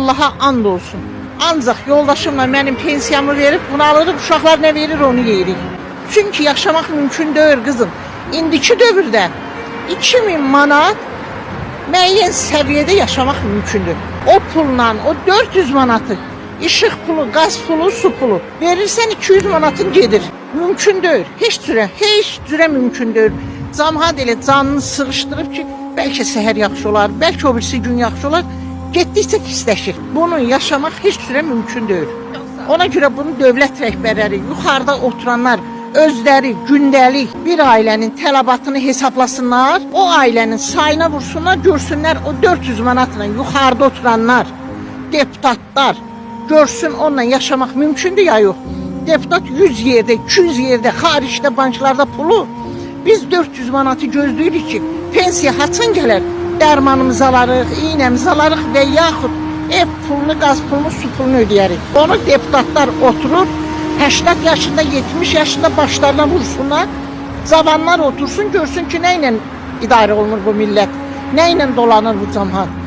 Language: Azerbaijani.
Allaha and olsun. Ancaq yoldaşımla mənim pensiyamı verib, bunu alırıq, uşaqlar nə verir onu yeyirik. Çünki yaşamaq mümkün deyil qızım. İndiki dövrdə 2000 manat müəyyən səviyyədə yaşamaq mümkündür. O pulla, o 400 manatı, işıq pulu, qaz pulu, su pulu verirsən 200 manatın gedir. Mümkün deyil. Heç cürə mümkün deyil. Cəmaət elə canını sığışdırıb ki, bəlkə səhər yaxşı olar, bəlkə o birisi gün yaxşı olar. Getdikcə pisləşir. Bunu yaşamaq heç cürə mümkün deyil. Ona görə bunu dövlət rəhbərləri, yuxarıda oturanlar özləri gündəlik bir ailənin tələbatını hesablasınlar, o ailənin sayına vursunlar, görsünlər o 400 manatla yuxarıda oturanlar, deputatlar görsün onunla yaşamaq mümkündür ya yox. Deputat 100 yerdə, 200 yerdə, xaricdə banklarda pulu, biz 400 manatı gözləyirik ki, pensiya haçan gələr, dərmanımızı alarıq, iynəmizi alarıq və yaxud ev pulunu, qaz pulunu, su pulunu ödəyərik. Onu deputatlar oturur, 80 yaşında, 70 yaşında başlarına vursunlar, zavanlar otursun, görsün ki, nə ilə idarə olunur bu millət, nə ilə dolanır bu cəmaət.